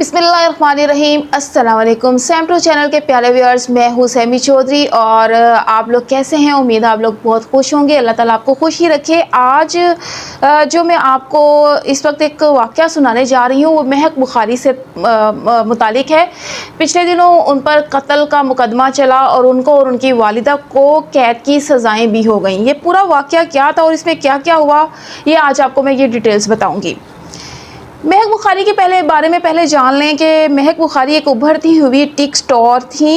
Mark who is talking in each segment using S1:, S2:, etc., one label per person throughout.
S1: बिस्मिल्लाहिर्रहमानिर्रहीम। अस्सलाम वालेकुम। सैम टू चैनल के प्यारे व्यूअर्स, मैं हूँ सैमी चौधरी और आप लोग कैसे हैं? उम्मीद है आप लोग बहुत खुश होंगे। अल्लाह ताला आपको खुश ही रखे। आज जो मैं आपको इस वक्त एक वाक़या सुनाने जा रही हूँ वो महक बुखारी से मुतालिक है। पिछले दिनों उन पर कत्ल का मुकदमा चला और उनको और उनकी वालिदा को कैद की सज़ाएँ भी हो गईं। ये पूरा वाक़या क्या था और इसमें क्या क्या हुआ, ये आज आपको मैं ये डिटेल्स बताऊँगी। महक बुखारी के बारे में पहले जान लें कि महक बुखारी एक उभरती हुई टिक स्टार थी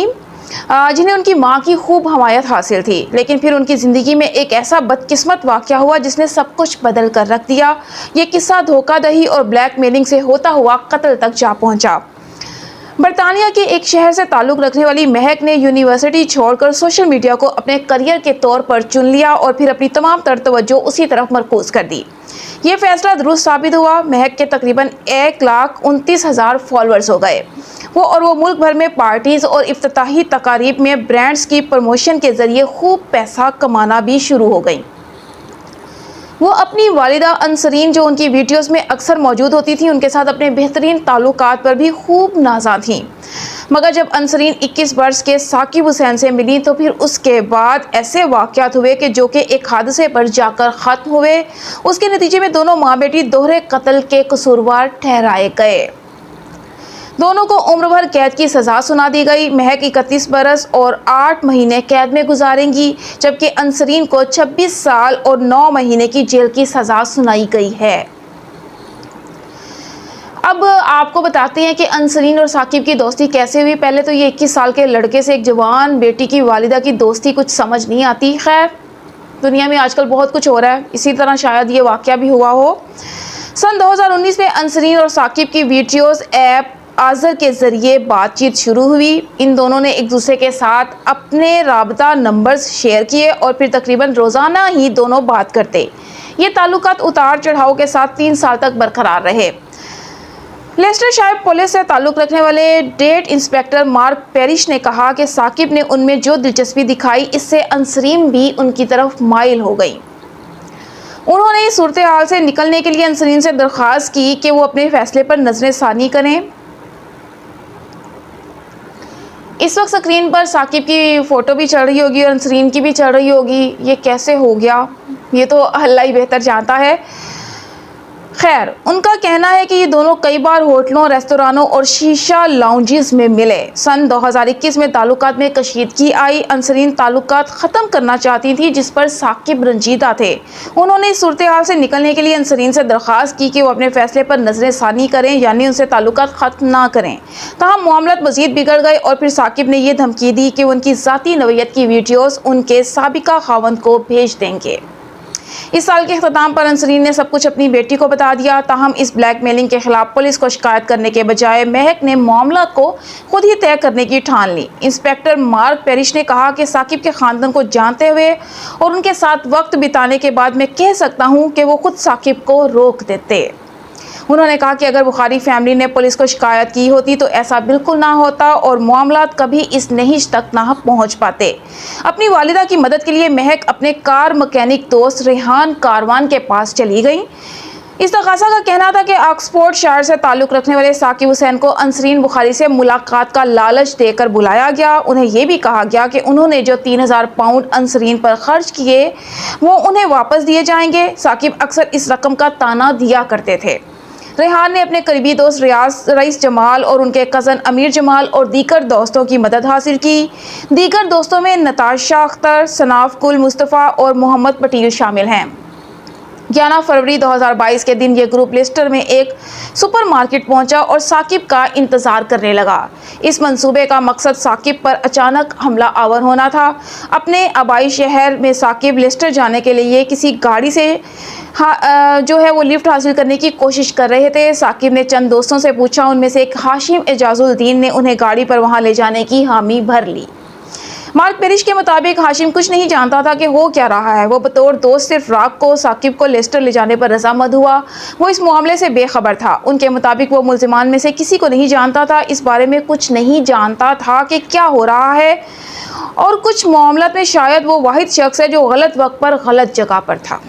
S1: जिन्हें उनकी मां की खूब हमायत हासिल थी। लेकिन फिर उनकी ज़िंदगी में एक ऐसा बदकिस्मत वाक़या हुआ जिसने सब कुछ बदल कर रख दिया। ये किस्सा धोखाधड़ी और ब्लैकमेलिंग से होता हुआ कत्ल तक जा पहुंचा। बरतानिया के एक शहर से ताल्लुक़ रखने वाली महक ने यूनिवर्सिटी छोड़कर सोशल मीडिया को अपने करियर के तौर पर चुन लिया और फिर अपनी तमाम तर तवज्जो उसी तरफ मरकूज़ कर दी। ये फैसला दुरुस्त साबित हुआ। महक के तकरीबन 1,29,000 फॉलोअर्स हो गए। वो मुल्क भर में पार्टीज़ और इफ्तिताही तकारीब में ब्रांड्स की प्रमोशन के ज़रिए खूब पैसा कमाना भी शुरू हो गई। वो अपनी वालिदा अंसरीन, जो उनकी वीडियोस में अक्सर मौजूद होती थी, उनके साथ अपने बेहतरीन ताल्लुकात पर भी खूब नाज़ा थीं। मगर जब अंसरीन 21 वर्ष के साकिब हुसैन से मिली तो फिर उसके बाद ऐसे वाक़यात हुए कि जो कि एक हादसे पर जाकर ख़त्म हुए। उसके नतीजे में दोनों माँ बेटी दोहरे कत्ल के कसूरवार ठहराए गए। दोनों को उम्र भर कैद की सज़ा सुना दी गई। महक 31 बरस और 8 महीने कैद में गुजारेंगी, जबकि अंसरीन को 26 साल और 9 महीने की जेल की सज़ा सुनाई गई है। अब आपको बताते हैं कि अंसरीन और साकिब की दोस्ती कैसे हुई। पहले तो ये 21 साल के लड़के से एक जवान बेटी की वालिदा की दोस्ती कुछ समझ नहीं आती। खैर, दुनिया में आजकल बहुत कुछ हो रहा है, इसी तरह शायद ये वाक़या भी हुआ हो। सन 2019 में अंसरीन और साकिब की वीडियोस ऐप आज़र के ज़रिए बातचीत शुरू हुई। इन दोनों ने एक दूसरे के साथ अपने राबता नंबर्स शेयर किए और फिर तकरीबन रोज़ाना ही दोनों बात करते। ये ताल्लुकात उतार चढ़ाव के साथ 3 साल तक बरकरार रहे। लेस्टरशायर पुलिस से ताल्लुक़ रखने वाले डेट इंस्पेक्टर मार्क पेरिश ने कहा कि साकिब ने उनमें जो दिलचस्पी दिखाई, इससे अंसरीन भी उनकी तरफ माइल हो गई। उन्होंने इस सूरत हाल से निकलने के लिए अंसरीन से दरख्वास्त की कि वो अपने फैसले पर नज़र सानी करें। इस वक्त स्क्रीन पर साकिब की फ़ोटो भी चल रही होगी और अंसरीन की भी चल रही होगी। ये कैसे हो गया, ये तो अल्लाह ही बेहतर जानता है। खैर, उनका कहना है कि ये दोनों कई बार होटलों, रेस्तोरानों और शीशा लाउंजेस में मिले। सन 2021 में ताल्लुकात में कशीदगी आई। अंसरीन ताल्लुकात ख़त्म करना चाहती थी, जिस पर साकिब रंजीदा थे। उन्होंने इस सूरत हाल से निकलने के लिए अंसरीन से दरख्वास्त की कि वो अपने फैसले पर नज़र सानी करें, यानी उनसे ताल्लुकात ख़त्म ना करें। ताहम मामलात मज़ीद बिगड़ गए और फिर साकिब ने यह धमकी दी कि उनकी ज़ाती नौयत की वीडियोज़ उनके साबिका खावंद को भेज देंगे। इस साल के अख्ताम पर अंसरीन ने सब कुछ अपनी बेटी को बता दिया। ताहम इस ब्लैकमेलिंग के खिलाफ पुलिस को शिकायत करने के बजाय महक ने मामला को खुद ही तय करने की ठान ली। इंस्पेक्टर मार्क पेरिश ने कहा कि साकिब के ख़ानदान को जानते हुए और उनके साथ वक्त बिताने के बाद मैं कह सकता हूँ कि वो खुद साकिब को रोक देते। उन्होंने कहा कि अगर बुखारी फैमिली ने पुलिस को शिकायत की होती तो ऐसा बिल्कुल ना होता और मामलात कभी इस नहिश तक ना पहुंच पाते। अपनी वालिदा की मदद के लिए महक अपने कार मैकेनिक दोस्त रेहान कारवान के पास चली गई। इस तकाज़ा का कहना था कि ऑक्सफोर्ड शहर से ताल्लुक़ रखने वाले साकिब हुसैन को अंसरीन बुखारी से मुलाकात का लालच देकर बुलाया गया। उन्हें यह भी कहा गया कि उन्होंने जो 3,000 पाउंड अंसरीन पर खर्च किए वो उन्हें वापस दिए जाएंगे। साकिब अक्सर इस रकम का ताना दिया करते थे। रेहान ने अपने करीबी दोस्त रईस जमाल और उनके कज़न अमीर जमाल और दीगर दोस्तों की मदद हासिल की। दीगर दोस्तों में नताशा अख्तर, सनाफ कुल मुस्तफ़ा और मोहम्मद पटेल शामिल हैं। 11 फरवरी 2022 के दिन ये ग्रुप लेस्टर में एक सुपरमार्केट पहुंचा और साकिब का इंतज़ार करने लगा। इस मंसूबे का मकसद साकिब पर अचानक हमला आवर होना था। अपने आबाई शहर में साकिब लेस्टर जाने के लिए किसी गाड़ी से जो है वो लिफ्ट हासिल करने की कोशिश कर रहे थे। साकिब ने चंद दोस्तों से पूछा, उनमें से एक हाशिम एजाजुद्दीन ने उन्हें गाड़ी पर वहाँ ले जाने की हामी भर ली। मार्क पेरिश के मुताबिक हाशिम कुछ नहीं जानता था कि हो क्या रहा है। वो बतौर दोस्त सिर्फ रात को साकिब को लेस्टर ले जाने पर रजामंद हुआ। वो इस मामले से बेखबर था। उनके मुताबिक वो मुल्जिमान में से किसी को नहीं जानता था, इस बारे में कुछ नहीं जानता था कि क्या हो रहा है और कुछ मामलों में शायद वो वाहिद शख्स है जो गलत वक्त पर गलत जगह पर था।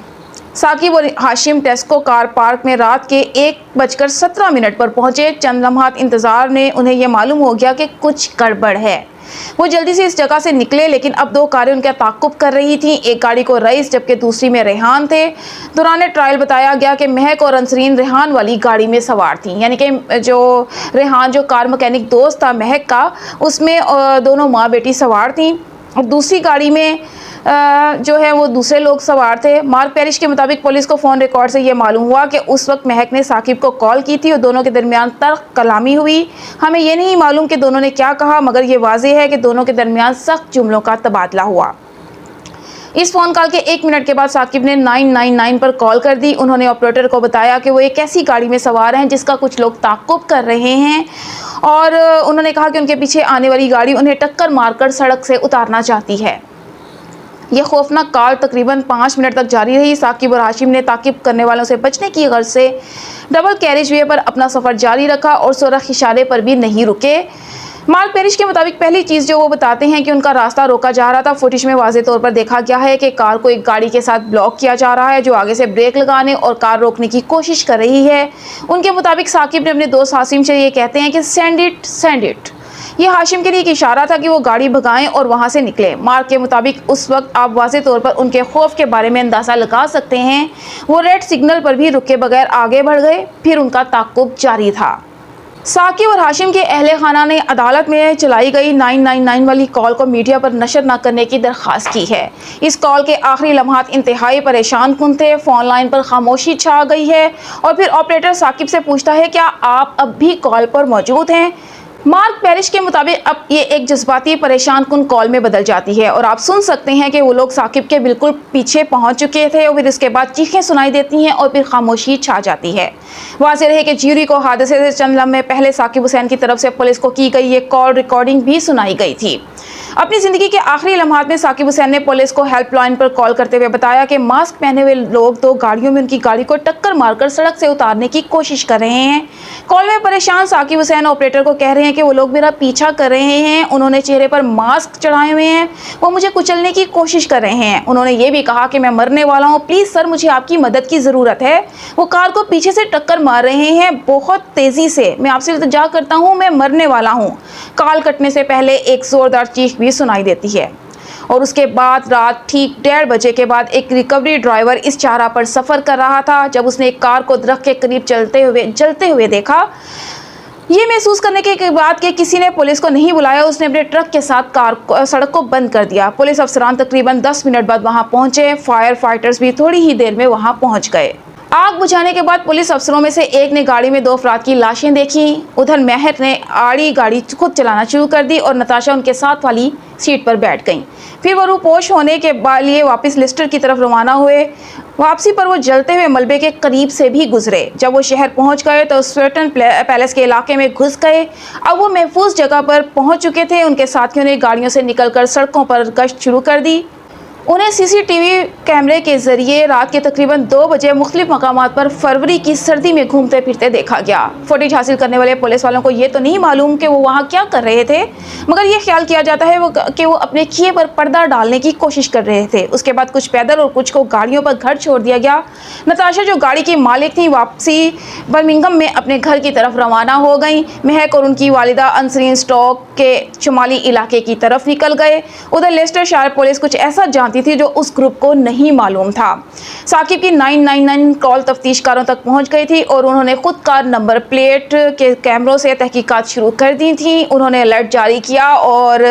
S1: साकिब और हाशिम टेस्को कार पार्क में रात के 1:17 पर पहुंचे। चंद लम्हात इंतजार में उन्हें यह मालूम हो गया कि कुछ गड़बड़ है। वो जल्दी से इस जगह से निकले, लेकिन अब दो कारें उनका ताक़ुब कर रही थीं। एक गाड़ी को रईस जबकि दूसरी में रेहान थे। दौरान ट्रायल बताया गया कि महक और अंसरीन रेहान वाली गाड़ी में सवार थीं, यानी कि जो रेहान जो कार मैकेनिक दोस्त था महक का, उसमें दोनों माँ बेटी सवार थीं और दूसरी गाड़ी में जो है वो दूसरे लोग सवार थे। मार्क पेरिश के मुताबिक पुलिस को फ़ोन रिकॉर्ड से ये मालूम हुआ कि उस वक्त महक ने साकिब को कॉल की थी और दोनों के दरमियान तर्क कलामी हुई। हमें ये नहीं मालूम कि दोनों ने क्या कहा, मगर ये वाज़ेह है कि दोनों के दरमियान सख्त जुमलों का तबादला हुआ। इस फ़ोन कॉल के 1 मिनट के बाद साकिब ने 999 पर कॉल कर दी। उन्होंने ऑपरेटर को बताया कि वो एक ऐसी गाड़ी में सवार हैं जिसका कुछ लोग ताक़ुब कर रहे हैं और उन्होंने कहा कि उनके पीछे आने वाली गाड़ी उन्हें टक्कर मारकर सड़क से उतारना चाहती है। ये खौफनाक कॉल तकरीबन 5 मिनट तक जारी रही। साकिब और हाशिम ने ताक़िब करने वालों से बचने की गर्ज से डबल कैरेज वे पर अपना सफ़र जारी रखा और सुरख इशारे पर भी नहीं रुके। मार्क पेरिश के मुताबिक पहली चीज़ जो वो बताते हैं कि उनका रास्ता रोका जा रहा था। फुटेज में वाज़े तौर पर देखा गया है कि कार को एक गाड़ी के साथ ब्लॉक किया जा रहा है जो आगे से ब्रेक लगाने और कार रोकने की कोशिश कर रही है। उनके मुताबिक साकिब ने अपने दोस्त हाशिम से ये कहते हैं कि सेंड इट। ये हाशिम के लिए एक इशारा था कि वो गाड़ी भगाएं और वहां से निकले। मार्क के मुताबिक उस वक्त आप वाज़े तौर पर उनके खौफ के बारे में अंदाज़ा लगा सकते हैं। वो रेड सिग्नल पर भी रुके बगैर आगे बढ़ गए, फिर उनका ताक़ुब जारी था। साकिब और हाशिम के अहले खाना ने अदालत में चलाई गई 999 वाली कॉल को मीडिया पर नशर न करने की दरख्वास्त की है। इस कॉल के आखिरी लम्हात इंतहाई परेशान कुन थे। फ़ोन लाइन पर खामोशी छा गई है और फिर ऑपरेटर साकिब से पूछता है, क्या आप अब भी कॉल पर मौजूद हैं? मार्क पेरिश के मुताबिक अब ये एक जज्बाती परेशान कुन कॉल में बदल जाती है और आप सुन सकते हैं कि वो लोग साकिब के बिल्कुल पीछे पहुंच चुके थे और फिर इसके बाद चीखें सुनाई देती हैं और फिर खामोशी छा जाती है। वाज़ेह रहे कि ज्यूरी को हादसे से चंद लम्हे पहले साकिब हुसैन की तरफ से पुलिस को की गई ये कॉल रिकॉर्डिंग भी सुनाई गई थी। अपनी ज़िंदगी के आखिरी लम्हात में साकिब हुसैन ने पुलिस को हेल्पलाइन पर कॉल करते हुए बताया कि मास्क पहने हुए लोग दो गाड़ियों में उनकी गाड़ी को टक्कर मारकर सड़क से उतारने की कोशिश कर रहे हैं। कॉल में परेशान साकिब हुसैन ऑपरेटर को कह रहे हैं कि वो लोग मेरा पीछा कर रहे हैं, उन्होंने चेहरे पर मास्क चढ़ाए हुए हैं, वो मुझे कुचलने की कोशिश कर रहे हैं। उन्होंने ये भी कहा कि मैं मरने वाला हूँ, प्लीज़ सर मुझे आपकी मदद की ज़रूरत है। वो कार को पीछे से टक्कर मार रहे हैं बहुत तेज़ी से, मैं आपसे इल्तिजा करता हूँ, मैं मरने वाला हूँ। कॉल कटने से पहले एक ज़ोरदार चीख भी सुनाई देती है और उसके बाद रात ठीक 1:30 बजे के बाद एक रिकवरी ड्राइवर इस चारा पर सफ़र कर रहा था। जब उसने एक कार को दरख्त के करीब जलते हुए देखा, ये महसूस करने के बाद कि किसी ने पुलिस को नहीं बुलाया, उसने अपने ट्रक के साथ सड़क को बंद कर दिया। पुलिस अफसरान तकरीबन 10 मिनट बाद वहां पहुंचे। फायर फाइटर्स भी थोड़ी ही देर में वहां पहुंच गए। आग बुझाने के बाद पुलिस अफसरों में से एक ने गाड़ी में 2 अफराद की लाशें देखी। उधर महक ने आड़ी गाड़ी खुद चलाना शुरू कर दी और नताशा उनके साथ वाली सीट पर बैठ गईं। फिर वो रूपोश होने के लिए वापस लिस्टर की तरफ रवाना हुए। वापसी पर वो जलते हुए मलबे के करीब से भी गुजरे। जब वो शहर पहुंच गए तो स्वेटन पैलेस के इलाके में घुस गए। अब वो महफूज जगह पर पहुंच चुके थे। उनके साथियों ने गाड़ियों से निकलकर सड़कों पर गश्त शुरू कर दी। उन्हें सीसीटीवी कैमरे के जरिए रात के तकरीबन 2 बजे मुख्तलिफ मकामात पर फरवरी की सर्दी में घूमते फिरते देखा गया। फुटेज हासिल करने वाले पुलिस वालों को ये तो नहीं मालूम कि वो वहाँ क्या कर रहे थे, मगर ये ख्याल किया जाता है कि वो अपने किए पर पर्दा डालने की कोशिश कर रहे थे। उसके बाद कुछ पैदल और कुछ को गाड़ियों पर घर छोड़ दिया गया। नताशा जो गाड़ी की मालिक थी वापसी बर्मिंघम में अपने घर की तरफ रवाना हो गई। महक और उनकी वालिदा अंसरीन स्टॉक के शुमाली इलाके की तरफ निकल गए। उधर लेस्टर शायर पुलिस कुछ ऐसा थी जो उस ग्रुप को नहीं मालूम था। साकिब की 999 कॉल तफ्तीशकारों तक पहुंच गई थी और उन्होंने खुद कार नंबर प्लेट के कैमरों से तहकीकात शुरू कर दी थी। उन्होंने अलर्ट जारी किया और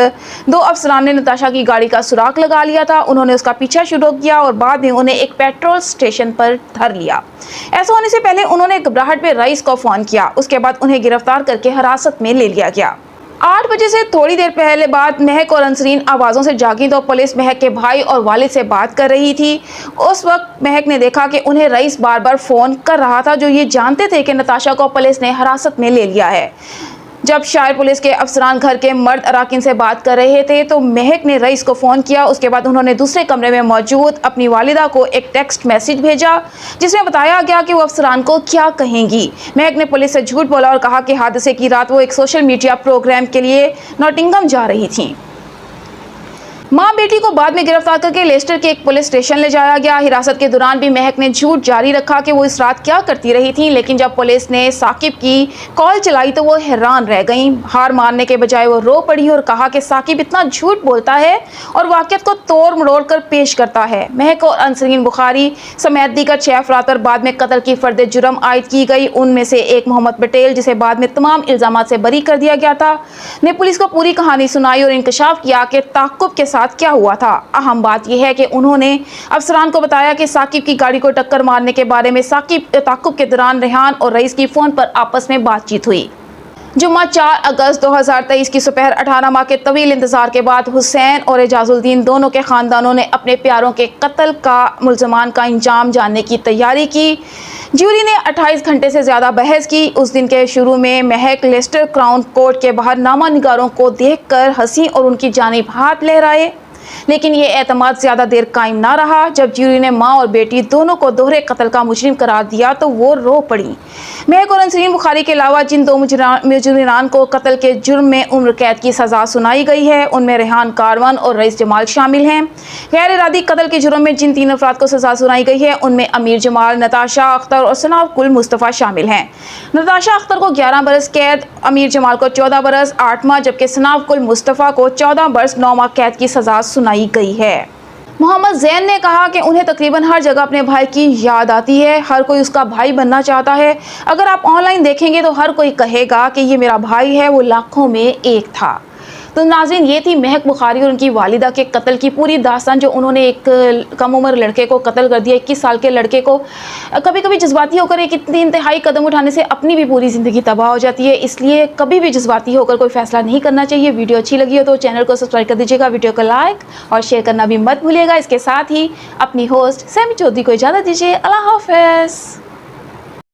S1: 2 अफसरान ने नताशा की गाड़ी का सुराग लगा लिया था। उन्होंने उसका पीछा शुरू किया और बाद में उन्हें एक पेट्रोल स्टेशन पर धर लिया। ऐसा होने से पहले उन्होंने घबराहट में रईस को फोन किया। उसके बाद उन्हें गिरफ्तार करके हिरासत में ले लिया गया। 8 बजे से थोड़ी देर पहले बाद महक और अंसरीन आवाज़ों से जागी तो पुलिस महक के भाई और वालिद से बात कर रही थी। उस वक्त महक ने देखा कि उन्हें रईस बार बार फ़ोन कर रहा था, जो ये जानते थे कि नताशा को पुलिस ने हिरासत में ले लिया है। जब शायर पुलिस के अफसरान घर के मर्द अराकीन से बात कर रहे थे तो महक ने रईस को फ़ोन किया। उसके बाद उन्होंने दूसरे कमरे में मौजूद अपनी वालिदा को एक टेक्स्ट मैसेज भेजा जिसमें बताया गया कि वो अफसरान को क्या कहेंगी। महक ने पुलिस से झूठ बोला और कहा कि हादसे की रात वो एक सोशल मीडिया प्रोग्राम के लिए नॉटिंघम जा रही थी। मां बेटी को बाद में गिरफ्तार करके लेस्टर के एक पुलिस स्टेशन ले जाया गया। हिरासत के दौरान भी महक ने झूठ जारी रखा कि वो इस रात क्या करती रही थी, लेकिन जब पुलिस ने साकिब की कॉल चलाई तो वो हैरान रह गईं। हार मानने के बजाय वो रो पड़ी और कहा कि साकिब इतना झूठ बोलता है और वाक़ियत को तोड़ मरोड़ कर पेश करता है। महक और अंसरीन बुखारी समेत दीगर 6 अफराद पर बाद में कत्ल की फर्द जुर्म आयद की गई। उनमें से एक मोहम्मद पटेल, जिसे बाद में तमाम इल्जामात से बरी कर दिया गया था, ने पुलिस को पूरी कहानी सुनाई और इंकशाफ किया कि ताक़ुब के साथ क्या हुआ था। अहम बात यह है कि उन्होंने अफसरान को बताया कि साकिब की गाड़ी को टक्कर मारने के बारे में ताक़ुब के दौरान रेहान और रईस की फ़ोन पर आपस में बातचीत हुई। जुम्मा 4 अगस्त 2023 की सुपहर 18 माह के तवील इंतजार के बाद हुसैन और एजाजुद्दीन दोनों के ख़ानदानों ने अपने प्यारों के कत्ल का मुल्ज़मान का अंजाम जानने की तैयारी की। ज्यूरी ने 28 घंटे से ज़्यादा बहस की। उस दिन के शुरू में महक लेस्टर क्राउन कोर्ट के बाहर नामा निगारों को देखकर हंसी और उनकी जानिब हाथ लहराए, लेकिन ये एतमाद ज़्यादा देर कायम ना रहा। जब ज्यूरी ने माँ और बेटी दोनों को दोहरे कत्ल का मुजरिम करार दिया तो वो रो पड़ी। महक और अंसरीन बुखारी के अलावा जिन 2 मुजरिमान को कत्ल के जुर्म में उम्र कैद की सज़ा सुनाई गई है, उनमें रेहान कारवन और रईस जमाल शामिल हैं। गैर इरादी कत्ल के जुर्म में जिन 3 अफराद को सज़ा सुनाई गई है, उनमें अमीर जमाल, नताशा अख्तर और सनाव कुल मुस्तफ़ा शामिल हैं। नताशा अख्तर को 11 बरस कैद, अमीर जमाल को 14 बरस 8 माह, जबकि सनाव कुल मुस्तफ़ा को 14 बरस 9 माह कैद की सज़ा सुनाई गई है। मोहम्मद ज़ैन ने कहा कि उन्हें तकरीबन हर जगह अपने भाई की याद आती है। हर कोई उसका भाई बनना चाहता है। अगर आप ऑनलाइन देखेंगे तो हर कोई कहेगा कि ये मेरा भाई है, वो लाखों में एक था। तो नाज़रीन, ये थी महक बुखारी और उनकी वालिदा के कत्ल की पूरी दास्तान, जो उन्होंने एक कम उम्र लड़के को कत्ल कर दिया। 21 साल के लड़के को कभी कभी जज्बाती होकर एक इतनी इंतहाई कदम उठाने से अपनी भी पूरी ज़िंदगी तबाह हो जाती है। इसलिए कभी भी जज्बाती होकर कोई फैसला नहीं करना चाहिए। वीडियो अच्छी लगी हो तो चैनल को सब्सक्राइब कर दीजिएगा, वीडियो को लाइक और शेयर करना भी मत भूलिएगा। इसके साथ ही अपनी होस्ट सैमी चौधरी को इजाज़त दीजिए। अल्लाह हाफ़िज़।